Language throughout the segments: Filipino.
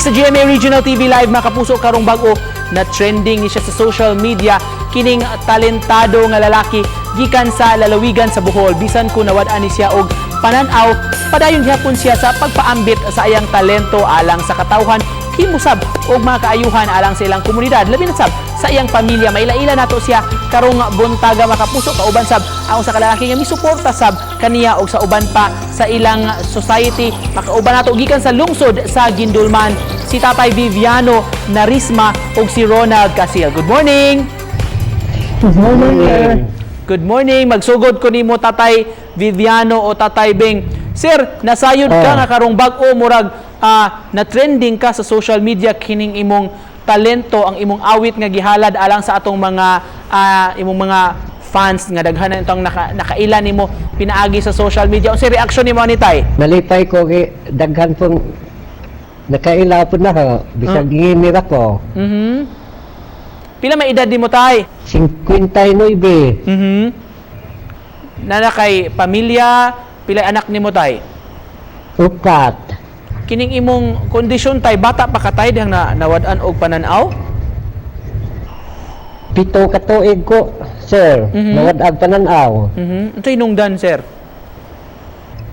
sa GMA Regional TV Live mga kapuso karong bag-o na trending ni siya sa social media kining talentado nga lalaki gikan sa lalawigan sa Bohol bisan ko nawad-an ni siya og pananaw padayon gyapon siya sa pagpaambit sa iyang talento alang sa katawhan himusab og mga kaayuhan alang sa ilang komunidad labi na sab sa iyang pamilya maila-ila nato siya karong buntaga mga kapuso kauban sab ang usa ka lalaki nga misuporta sab kaniya og sa uban pa sa ilang society makauban nato gikan sa lungsod sa Gindulman si Tatay Viviano Narisma ug si Ronald Casil. Good morning. Good morning, sir. Good morning. Magsugod ko nimo Tatay Viviano o Tatay Beng. Sir, nasayod ka nga karong bag-o murag na trending ka sa social media kining imong talento ang imong awit nga gihalad alang sa atong mga imong mga fans nga daghanan itong nakailan nimo pinaagi sa social media. Unsa reaction nimo ni Tay? Nalipay ko kay daghan pong nakaila po na ko. Bisag ginir ako. Pila may edad nimo Tay? 59. Nana kay pamilya, pila anak nimo Tay? Upat. Kining imong kondisyon Tay, bata pa ka Tay dihang nawad-an og pananaw? 7 ka tuig ko, sir. Nawad-ag pananaw. Unsay nungdan sir?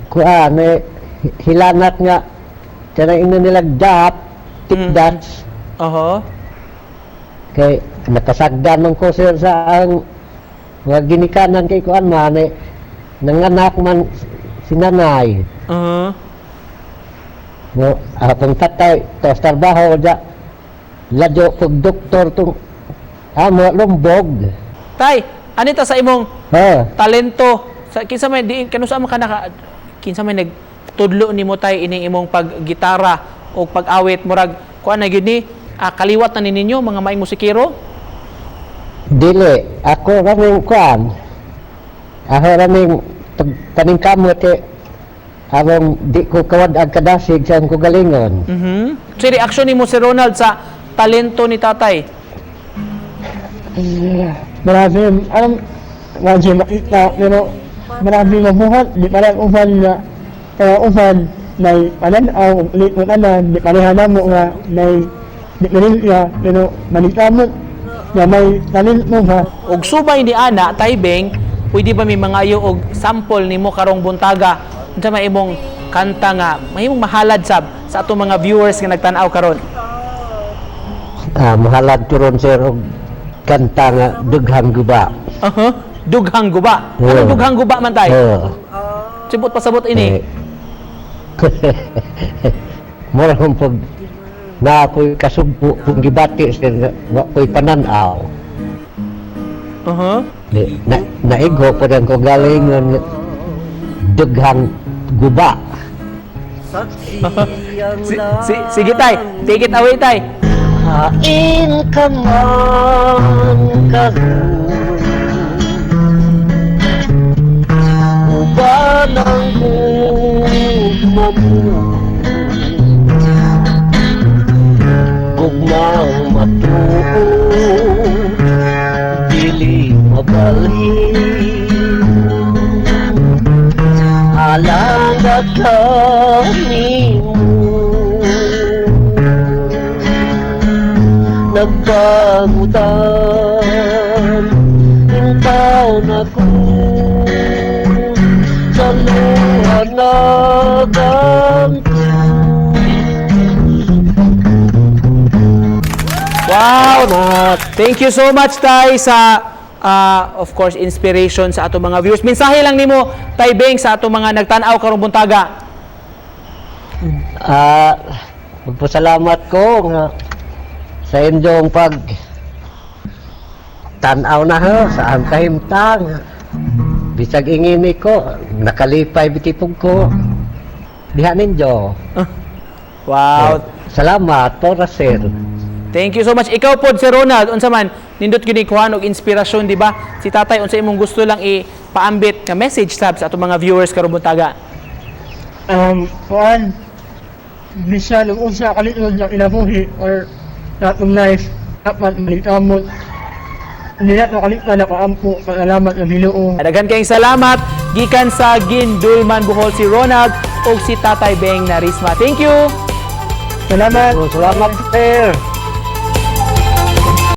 Kuan hilanat nga kanang ino nila dap, tikdats. Kay nakasagdan man ko sir sa ang mga ginikanan kay kuan man nanganak man si nanay. No, akong tatay tos trabaho da ladyo pag doktor tong amo lumbog. Tay, anita sa imong talento sa kinsa may di kanusa man ka kinsa may nagtudlo nimo Tay ining imong paggitara o pag-awit murag kuan na gyud ni kaliwat na ninyo mga maayong musikero? Dili ako raming kuan. Ako raming paningkamot Abang di ko kawad ang kadasig sa ko galingon. So, reaction ni mo si Ronald sa talento ni Tatay? Marami, marami makita, pero marami mabuhat, di parang upan na, kaya upan, may pananaw, ulit mo tanan, di parehana mo nga, di parilya, pero malikamot, na may talent mo ha. Og subay ni Ana, Tay Beng, pwede ba may mangayo og sample ni mo karong buntaga unsa may imong kanta nga mahimong mahalad sab sa atong mga viewers nga nagtan-aw karon? Mahalad ko ron sir og kanta nga Dughang Guba. Dughang Guba. Ano Dughang Guba man Tay? Sibot pasabot ini. Mura kong pag naapoy kasugpo kung gibati sir wapoy pananaw. Naigo po rin ko galingon Dughang Guba. Sige Tay, take it away Tay. Hain ka man karon uban ang gugma mo gugmang matuod dili mabalhin alangat kami mo nagpagutan intaw na ko sa luhanagan ko. Wow! Thank you so much Tay sa of course, inspiration sa ato mga viewers. Mensahe lang nimo Tay Beng sa ato mga nagtan-aw karong buntaga. Magpasalamat ko nga sa inyong pag tanaw na ho sa ang kahimtang. Bisag ingini ko, nakalipay bitipog ko. Diha ninyo. Wow! Salamat po sir. Thank you so much. Ikaw po, Sir Ronald, unsa man, nindot gini kuhan og inspirasyon, di ba? Si Tatay, unsa imong gusto lang ipaambit nga message sab sa atong mga viewers karong buntaga? Kuan, bisan ang usa kalitod ng inabuhi or natong life, dapat malikamot. Hindi nato kalikta na paampo, pag-alamat ng Ginoo. Daghan kayong salamat. Gikan sa Gindulman, Bohol si Ronald o si Tatay Beng Narisma. Thank you! Salamat. Salamat sir.